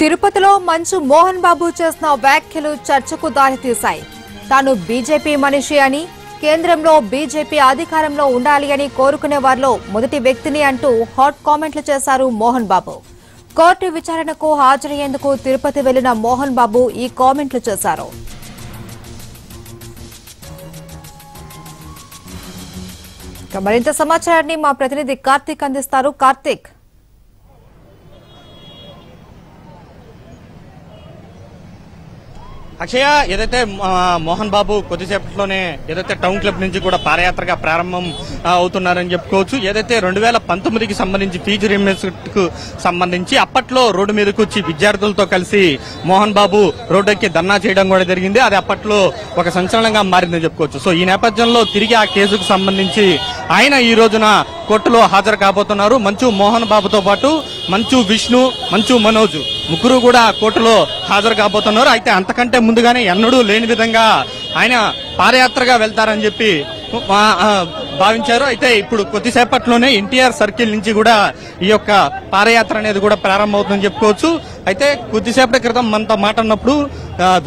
తిరుపతిలో మంచు మోహన్ బాబు చేసిన వ్యాఖ్యలు చర్చకు దారితీశాయి. తాను బీజేపీ మనిషి అని, కేంద్రంలో బీజేపీ అధికారంలో ఉండాలి అని కోరుకునే వారిలో మొదటి వ్యక్తిని అంటూ హాట్ కామెంట్లు చేశారు మోహన్ బాబు. కోర్టు విచారణకు హాజరయ్యేందుకు తిరుపతి వెళ్లిన మోహన్ బాబు ఈ కామెంట్లు చేశారు. మరింత సమాచారాన్ని మా ప్రతినిధి కార్తీక్ అందిస్తారు. కార్తీక్, అక్షయ, ఏదైతే మోహన్ బాబు కొద్దిసేపట్లోనే ఏదైతే టౌన్ క్లబ్ నుంచి కూడా పాదయాత్రగా ప్రారంభం అవుతున్నారని చెప్పుకోవచ్చు. ఏదైతే 2019కి సంబంధించి ఫీజు రీయింబర్స్మెంట్ కు సంబంధించి అప్పట్లో రోడ్డు మీదకి వచ్చి విద్యార్థులతో కలిసి మోహన్ బాబు రోడ్డుకి ధర్నా చేయడం కూడా జరిగింది. అది అప్పట్లో ఒక సంచలనంగా మారిందని చెప్పుకోవచ్చు. సో ఈ నేపథ్యంలో తిరిగి ఆ కేసుకు సంబంధించి ఆయన ఈ రోజున కోర్టులో హాజరు కాబోతున్నారు. మంచు మోహన్ బాబుతో పాటు మంచు విష్ణు, మంచు మనోజ్ ముగ్గురు కూడా కోర్టులో హాజరు కాబోతున్నారు. అయితే అంతకంటే ముందుగానే ఎన్నడూ లేని విధంగా ఆయన పాదయాత్రగా వెళ్తారని చెప్పి భావించారు. అయితే ఇప్పుడు కొద్దిసేపట్లోనే ఎన్టీఆర్ సర్కిల్ నుంచి కూడా ఈ యొక్క పాదయాత్ర అనేది కూడా ప్రారంభమవుతుందని చెప్పుకోవచ్చు. అయితే కొద్దిసేపటి క్రితం మనతో మాట్లాడినప్పుడు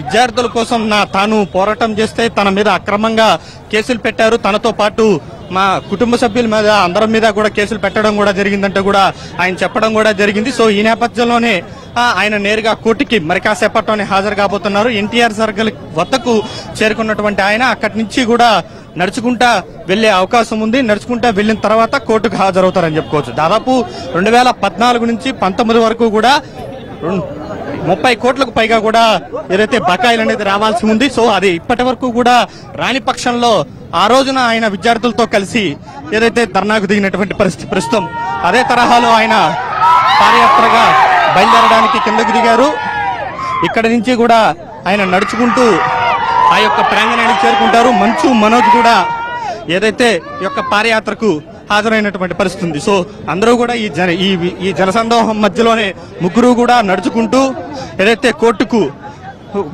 విద్యార్థుల కోసం తాను పోరాటం చేస్తే తన మీద అక్రమంగా కేసులు పెట్టారు, తనతో పాటు మా కుటుంబ సభ్యుల మీద అందరి మీద కూడా కేసులు పెట్టడం కూడా జరిగిందంటే కూడా ఆయన చెప్పడం కూడా జరిగింది. సో ఈ నేపథ్యంలోనే ఆయన నేరుగా కోర్టుకి మరి కాసేపట్లోనే హాజరు కాబోతున్నారు. ఎన్టీఆర్ సర్కిల్ వద్దకు చేరుకున్నటువంటి ఆయన అక్కడి నుంచి కూడా నడుచుకుంటా వెళ్లే అవకాశం ఉంది. నడుచుకుంటా వెళ్లిన తర్వాత కోర్టుకు హాజరవుతారని చెప్పుకోవచ్చు. దాదాపు 2014 నుంచి 19 వరకు కూడా 30 కోట్లకు పైగా కూడా ఏదైతే బకాయిలు అనేది రావాల్సి ఉంది. సో అది ఇప్పటి వరకు కూడా రాని పక్షంలో ఆ రోజున ఆయన విద్యార్థులతో కలిసి ఏదైతే ధర్నాకు దిగినటువంటి పరిస్థితి ప్రస్తుతం అదే తరహాలో ఆయన పాదయాత్రగా బయలుదేరడానికి కిందకు దిగారు. ఇక్కడి నుంచి కూడా ఆయన నడుచుకుంటూ ఆ యొక్క ప్రాంగణానికి చేరుకుంటారు. మంచు మనోజ్ కూడా ఏదైతే ఈ యొక్క పాదయాత్రకు హాజరైనటువంటి పరిస్థితి ఉంది. సో అందరూ కూడా ఈ జనసందోహం మధ్యలోనే ముగ్గురు కూడా నడుచుకుంటూ ఏదైతే కోర్టుకు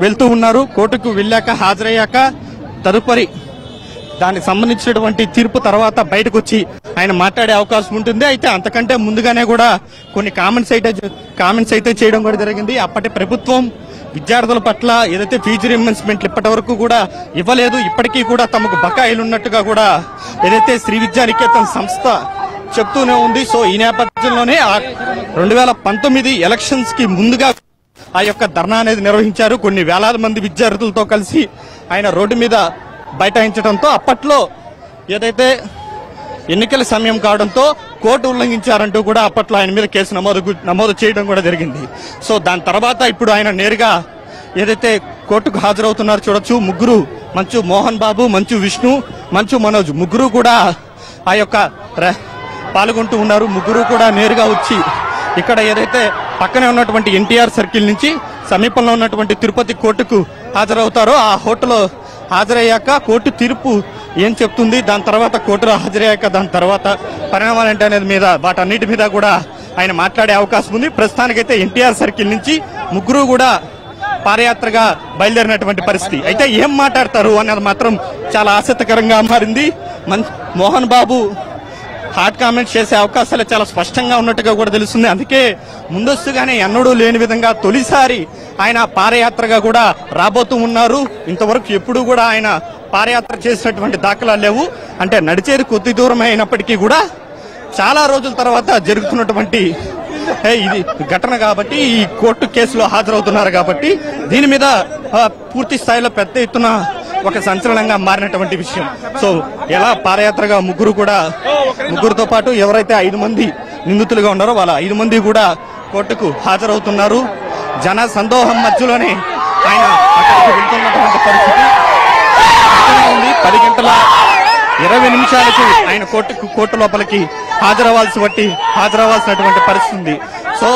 వెళ్తూ ఉన్నారు. కోర్టుకు వెళ్ళాక హాజరయ్యాక తదుపరి దానికి సంబంధించినటువంటి తీర్పు తర్వాత బయటకు వచ్చి ఆయన మాట్లాడే అవకాశం ఉంటుంది. అయితే అంతకంటే ముందుగానే కూడా కొన్ని కామెంట్స్ అయితే చేయడం కూడా జరిగింది. అప్పటి ప్రభుత్వం విద్యార్థుల పట్ల ఏదైతే ఫీజు రీయింబర్స్మెంట్లు ఇప్పటి వరకు కూడా ఇవ్వలేదు, ఇప్పటికీ కూడా తమకు బకాయిలు ఉన్నట్టుగా కూడా ఏదైతే శ్రీ విద్యానికేతన్ సంస్థ చెప్తూనే ఉంది. సో ఈ నేపథ్యంలోనే 2019 ఎలక్షన్స్ కి ముందుగా ఆ యొక్క ధర్నా అనేది నిర్వహించారు. కొన్ని వేలాది మంది విద్యార్థులతో కలిసి ఆయన రోడ్డు మీద బైఠాయించడంతో అప్పట్లో ఏదైతే ఎన్నికల సమయం కావడంతో కోర్టు ఉల్లంఘించారంటూ కూడా అప్పట్లో ఆయన మీద కేసు నమోదు చేయడం కూడా జరిగింది. సో దాని తర్వాత ఇప్పుడు ఆయన నేరుగా ఏదైతే కోర్టుకు హాజరవుతున్నారో చూడొచ్చు. ముగ్గురు, మంచు మోహన్ బాబు, మంచు విష్ణు, మంచు మనోజ్ ముగ్గురు కూడా ఆ యొక్క పాల్గొంటూ ఉన్నారు. ముగ్గురు కూడా నేరుగా వచ్చి ఇక్కడ ఏదైతే పక్కనే ఉన్నటువంటి ఎన్టీఆర్ సర్కిల్ నుంచి సమీపంలో ఉన్నటువంటి తిరుపతి కోర్టుకు హాజరవుతారో ఆ కోర్టులో హాజరయ్యాక కోర్టు తీర్పు ఏం చెప్తుంది, దాని తర్వాత కోర్టులో హాజరయ్యాక దాని తర్వాత పరిణామాలంటే అనేది మీద వాటన్నిటి మీద కూడా ఆయన మాట్లాడే అవకాశం ఉంది. ప్రస్తుతానికైతే ఎన్టీఆర్ సర్కిల్ నుంచి ముగ్గురు కూడా పాదయాత్రగా బయలుదేరినటువంటి పరిస్థితి. అయితే ఏం మాట్లాడతారు అనేది మాత్రం చాలా ఆసక్తికరంగా మారింది. మోహన్ బాబు హాట్ కామెంట్స్ చేసే అవకాశాలు చాలా స్పష్టంగా ఉన్నట్టుగా కూడా తెలుస్తుంది. అందుకే ముందస్తుగానే ఎన్నడూ లేని విధంగా తొలిసారి ఆయన పాదయాత్రగా కూడా రాబోతూ ఉన్నారు. ఇంతవరకు ఎప్పుడు కూడా ఆయన పాదయాత్ర చేసినటువంటి దాఖలాలు లేవు. అంటే నడిచేది కొద్ది దూరం అయినప్పటికీ కూడా చాలా రోజుల తర్వాత జరుగుతున్నటువంటి ఇది ఘటన కాబట్టి ఈ కోర్టు కేసులో హాజరవుతున్నారు కాబట్టి దీని మీద పూర్తి స్థాయిలో పెద్ద ఎత్తున ఒక సంచలనంగా మారినటువంటి విషయం. సో ఎలా పాదయాత్రగా ముగ్గురుతో పాటు ఎవరైతే 5 మంది నిందితులుగా ఉన్నారో వాళ్ళ 5 మంది కూడా కోర్టుకు హాజరవుతున్నారు. జన సందోహం మధ్యలోనే ఆయన అక్కడికి వెళ్తున్నటువంటి పరిస్థితి ఉంది. 10 గంటల 20 నిమిషాలకు ఆయన కోర్టు లోపలికి హాజరవ్వాల్సినటువంటి పరిస్థితి ఉంది. సో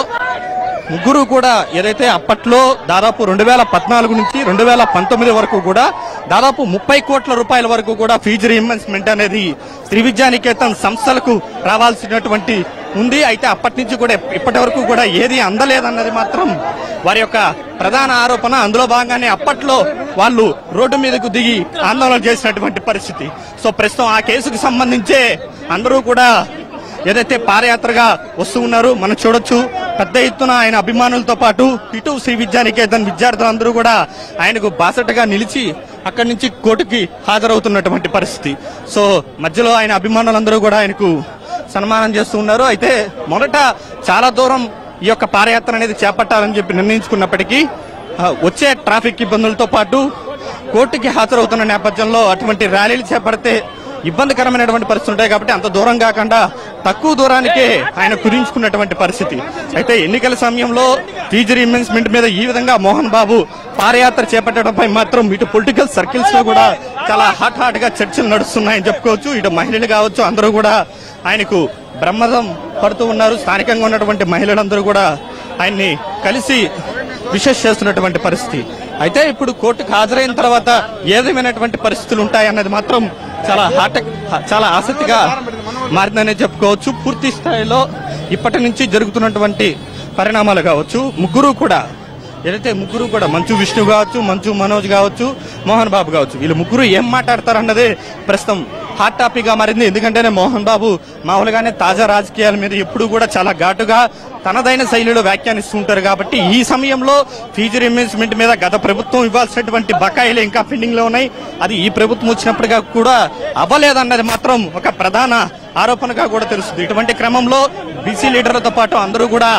ముగ్గురు కూడా ఏదైతే అప్పట్లో దాదాపు 2014 నుంచి 2019 వరకు కూడా దాదాపు 30 కోట్ల రూపాయల వరకు కూడా ఫీజు రీయింబర్స్మెంట్ అనేది శ్రీ విద్యానికేతన్ సంస్థలకు రావాల్సినటువంటి ఉంది. అయితే అప్పటి నుంచి కూడా ఇప్పటి వరకు కూడా ఏది అందలేదన్నది మాత్రం వారి యొక్క ప్రధాన ఆరోపణ. అందులో భాగంగానే అప్పట్లో వాళ్ళు రోడ్డు మీదకు దిగి ఆందోళన చేసినటువంటి పరిస్థితి. సో ప్రస్తుతం ఆ కేసుకు సంబంధించే అందరూ కూడా ఏదైతే పాదయాత్రగా వస్తూ ఉన్నారో మనం చూడొచ్చు. పెద్ద ఎత్తున ఆయన అభిమానులతో పాటు ఇటు శ్రీ విద్యానికేతన్ విద్యార్థులందరూ కూడా ఆయనకు బాసటగా నిలిచి అక్కడి నుంచి కోర్టుకి హాజరవుతున్నటువంటి పరిస్థితి. సో మధ్యలో ఆయన అభిమానులందరూ కూడా ఆయనకు సన్మానం చేస్తూ ఉన్నారు. అయితే మొదట చాలా దూరం ఈ యొక్క పాదయాత్ర అనేది చేపట్టాలని చెప్పి నిర్ణయించుకున్నప్పటికీ వచ్చే ట్రాఫిక్ ఇబ్బందులతో పాటు కోర్టుకి హాజరవుతున్న నేపథ్యంలో అటువంటి ర్యాలీలు చేపడితే ఇబ్బందికరమైనటువంటి పరిస్థితి ఉంటాయి కాబట్టి అంత దూరం కాకుండా తక్కువ దూరానికే ఆయన కుదించుకున్నటువంటి పరిస్థితి. అయితే ఎన్నికల సమయంలో ఫీజు రీఇంబర్స్మెంట్ మీద ఈ విధంగా మోహన్ బాబు పాదయాత్ర చేపట్టడంపై మాత్రం ఇటు పొలిటికల్ సర్కిల్స్ లో కూడా చాలా హాట్ గా చర్చలు నడుస్తున్నాయని చెప్పుకోవచ్చు. ఇటు మహిళలు కావచ్చు, అందరూ కూడా ఆయనకు బ్రహ్మదం పడుతూ ఉన్నారు. స్థానికంగా ఉన్నటువంటి మహిళలందరూ కూడా ఆయన్ని కలిసి విషెస్ చేస్తున్నటువంటి పరిస్థితి. అయితే ఇప్పుడు కోర్టుకు హాజరైన తర్వాత ఏ విధమైనటువంటి పరిస్థితులు ఉంటాయన్నది మాత్రం చాలా ఆసక్తిగా మారిందనే చెప్పుకోవచ్చు. పూర్తి స్థాయిలో ఇప్పటి నుంచి జరుగుతున్నటువంటి పరిణామాలు కావచ్చు, ముగ్గురు కూడా మంచు విష్ణు కావచ్చు, మంచు మనోజ్ కావచ్చు, మోహన్ బాబు కావచ్చు, వీళ్ళు ముగ్గురు ఏం మాట్లాడతారన్నదే ప్రస్తుతం హాట్ టాపిక్ గా మారింది. ఎందుకంటేనే మోహన్ బాబు మామూలుగానే తాజా రాజకీయాల మీద ఎప్పుడు కూడా చాలా ఘాటుగా తనదైన శైలిలో వ్యాఖ్యానిస్తూ ఉంటారు. కాబట్టి ఈ సమయంలో ఫీజు రీఇంబర్స్మెంట్ మీద గత ప్రభుత్వం ఇవ్వాల్సినటువంటి బకాయిలు ఇంకా పెండింగ్ లో ఉన్నాయి. అది ఈ ప్రభుత్వం వచ్చినప్పటిగా కూడా అవ్వలేదన్నది మాత్రం ఒక ప్రధాన ఆరోపణగా కూడా తెలుస్తుంది. ఇటువంటి క్రమంలో బీసీ లీడర్లతో పాటు అందరూ కూడా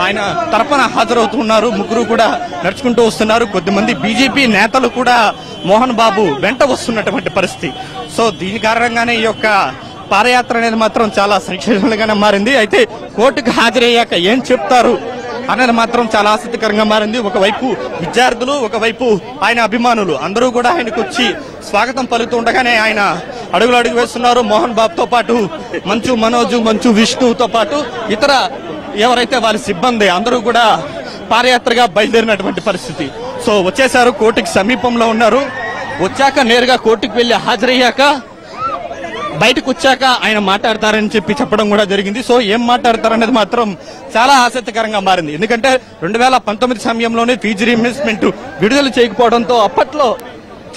ఆయన తరపున హాజరవుతున్నారు. ముగ్గురు కూడా నడుచుకుంటూ వస్తున్నారు. కొద్దిమంది బీజేపీ నేతలు కూడా మోహన్ బాబు వెంట వస్తున్నటువంటి పరిస్థితి. సో దీని కారణంగానే ఈ యొక్క పాదయాత్ర అనేది మాత్రం చాలా సంక్షేమంగానే మారింది. అయితే కోర్టుకు హాజరయ్యాక ఏం చెప్తారు అనేది మాత్రం చాలా ఆసక్తికరంగా మారింది. ఒకవైపు విద్యార్థులు, ఒకవైపు ఆయన అభిమానులు అందరూ కూడా ఆయనకు వచ్చి స్వాగతం పలుకుతూ ఉండగానే ఆయన అడుగు వేస్తున్నారు. మోహన్ బాబుతో పాటు మంచు మనోజ్, మంచు విష్ణుతో పాటు ఇతర ఎవరైతే వారి సిబ్బంది అందరూ కూడా పాదయాత్రగా బయలుదేరినటువంటి పరిస్థితి. సో వచ్చేసారు, కోర్టుకి సమీపంలో ఉన్నారు. వచ్చాక నేరుగా కోర్టుకు వెళ్లి హాజరయ్యాక బయటకు వచ్చాక ఆయన మాట్లాడతారని చెప్పడం కూడా జరిగింది. సో ఏం మాట్లాడతారనేది మాత్రం చాలా ఆసక్తికరంగా మారింది. ఎందుకంటే 2019 సమయంలోనే ఫీజు రీఇంబర్స్మెంట్ విడుదల చేయకపోవడంతో అప్పట్లో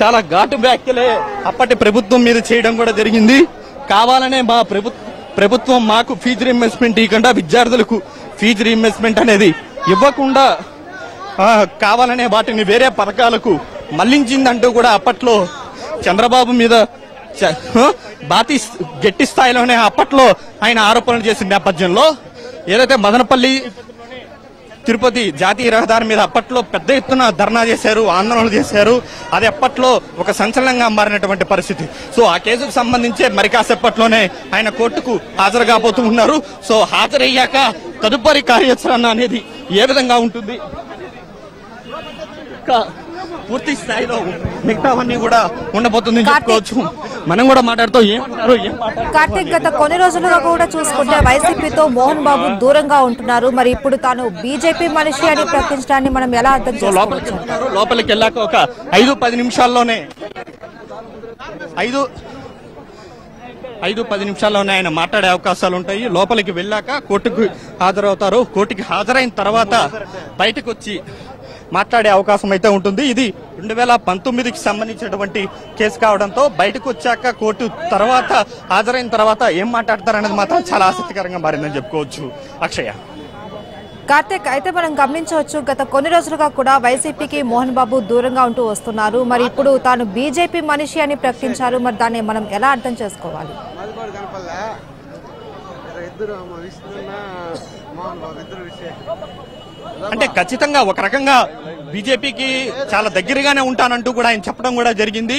చాలా ఘాటు వ్యాఖ్యలే అప్పటి ప్రభుత్వం మీద చేయడం కూడా జరిగింది. కావాలనే మా ప్రభుత్వం మాకు ఫీజు రీఇంబర్స్మెంట్ ఇవ్వకుండా, విద్యార్థులకు ఫీజు రీఇంబర్స్మెంట్ అనేది ఇవ్వకుండా కావాలనే వాటిని వేరే పథకాలకు మళ్లించిందంటూ కూడా అప్పట్లో చంద్రబాబు మీద గట్టి స్థాయిలోనే అప్పట్లో ఆయన ఆరోపణలు చేసిన నేపథ్యంలో ఏదైతే మదనపల్లి తిరుపతి జాతీయ రహదారి మీద అప్పట్లో పెద్ద ఎత్తున ధర్నా చేశారు, ఆందోళనలు చేశారు. అది అప్పట్లో ఒక సంచలనంగా మారినటువంటి పరిస్థితి. సో ఆ కేసుకు సంబంధించే మరి కాసేపట్లోనే ఆయన కోర్టుకు హాజరు కాబోతూ ఉన్నారు. సో హాజరయ్యాక తదుపరి కార్యాచరణ అనేది ఏ విధంగా ఉంటుంది, పూర్తి స్థాయిలో మిగతావన్నీ కూడా ఉండబోతుంది చెప్పుకోవచ్చు. మనం కూడా మాట్లాడుతూ కార్తీక్, గత కొన్ని రోజులుగా కూడా చూసుకుంటే వైసీపీతో మోహన్ బాబు దూరంగా ఉంటున్నారు. మరి ఇప్పుడు తాను బీజేపీ మనిషి అని ప్రకటించడాన్ని మనం ఎలా అర్థం చేసుకోవచ్చు? లోపలికి వెళ్ళాక ఒక 5-10 నిమిషాల్లోనే 5-10 నిమిషాల్లోనే ఆయన మాట్లాడే అవకాశాలు ఉంటాయి. లోపలికి వెళ్ళాక కోర్టుకు హాజరవుతారు. కోర్టుకి హాజరైన తర్వాత బయటకు వచ్చి మాట్లాడే అవకాశం అయితే ఉంటుంది. ఇది 2019కి సంబంధించినటువంటి కేసు కావడంతో బయటకు వచ్చాక కోర్టు తర్వాత హాజరైన తర్వాత ఏం మాట్లాడతారనేది మాత్రం చాలా ఆసక్తికరంగా మారిందని చెప్పుకోవచ్చు. అక్షయ, కార్తీక్, అయితే మనం గమనించవచ్చు గత కొన్ని రోజులుగా కూడా వైసీపీకి మోహన్ బాబు దూరంగా ఉంటూ వస్తున్నారు. మరి ఇప్పుడు తాను బీజేపీ మనిషి అని ప్రకటించారు. మరి దాన్ని మనం ఎలా అర్థం చేసుకోవాలి? అంటే ఖచ్చితంగా ఒక రకంగా బీజేపీకి చాలా దగ్గరగానే ఉంటానంటూ కూడా ఆయన చెప్పడం కూడా జరిగింది.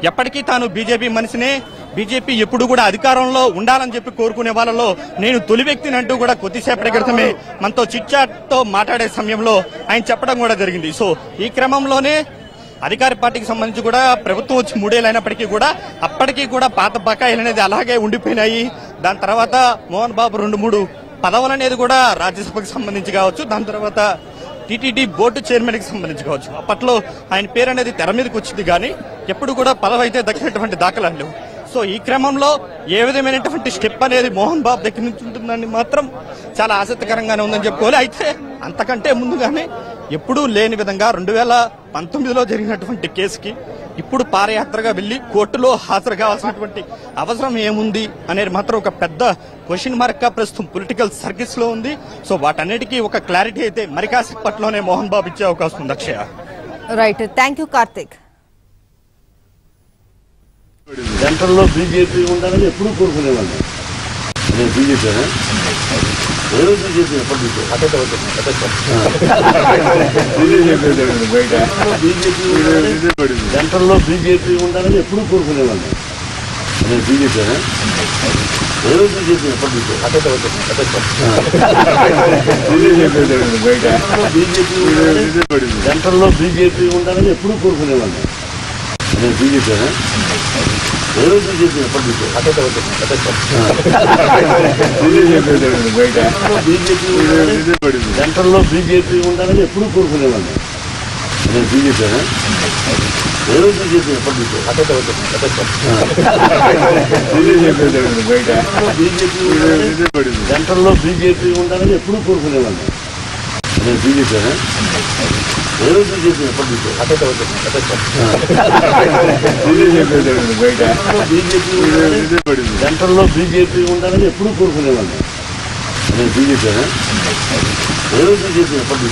ఎప్పటికీ తాను బీజేపీ మనిషినే, బీజేపీ ఎప్పుడు కూడా అధికారంలో ఉండాలని చెప్పి కోరుకునే వాళ్ళలో నేను తొలి వ్యక్తిని అంటూ కూడా కొద్దిసేపటి క్రితమే మనతో చిట్ చాట్ తో మాట్లాడే సమయంలో ఆయన చెప్పడం కూడా జరిగింది. సో ఈ క్రమంలోనే అధికార పార్టీకి సంబంధించి కూడా ప్రభుత్వం వచ్చి 3 ఏళ్ళు అయినప్పటికీ కూడా అప్పటికీ కూడా పాత బకాయిలు అనేది అలాగే ఉండిపోయినాయి. దాని తర్వాత మోహన్ బాబు 2-3 పదవులు అనేది కూడా రాజ్యసభకు సంబంధించి కావచ్చు, దాని తర్వాత టీటీడీ బోర్డు చైర్మన్ కి సంబంధించి కావచ్చు, అప్పట్లో ఆయన పేరు అనేది తెర మీదకి వచ్చింది కానీ ఎప్పుడు కూడా పదవి అయితే దక్కినటువంటి దాఖలాలు లేవు. సో ఈ క్రమంలో ఏ విధమైనటువంటి స్టెప్ అనేది మోహన్ బాబు దగ్గర నుంచి ఉంటుందని మాత్రం చాలా ఆసక్తికరంగానే ఉందని చెప్పుకోవాలి. అయితే అంతకంటే ముందుగానే ఎప్పుడూ లేని విధంగా 2019లో జరిగినటువంటి కేసుకి ఇప్పుడు పాదయాత్రగా వెళ్లి కోర్టులో హాజరు కావాల్సినటువంటి అవసరం ఏముంది అనేది మాత్రం ఒక పెద్ద క్వశ్చన్ మార్క్ గా ప్రస్తుతం పొలిటికల్ సర్కిల్స్ లో ఉంది. సో వాటన్నిటికీ ఒక క్లారిటీ అయితే మరి కాసేపట్లోనే మోహన్ బాబు ఇచ్చే అవకాశం ఉంది. అక్షయ, రైట్, థ్యాంక్ యూ కార్తిక్. సెంట్రల్లో బీజేపీ ఉండాలని ఎప్పుడు కోరుకునేవాళ్ళు. నేను బీజేపీ ఎప్పటి సెంట్రల్లో బీజేపీ ఉండాలని ఎప్పుడు కోరుకునేవాళ్ళు. నేను బీజేపీ ఎప్పటి సెంట్రల్లో బీజేపీ ఉండాలని ఎప్పుడు కోరుకునేవాళ్ళు. నేను బీజేపీ ఎప్పటి సెంట్రల్లో బీజేపీ ఉండాలని ఎప్పుడు కోరుకునేవాళ్ళు. నేను బీజేపీ ఎప్పటి సెంట్రల్లో బీజేపీ ఉండాలని ఎప్పుడు కోరుకునేవాళ్ళు. నేను బీజేపీ ఎప్పటి సెంట్రల్లో బీజేపీ ఉండాలని ఎప్పుడు కోరుకునేవాళ్ళు. నేను బీజేపీ ఎప్పటి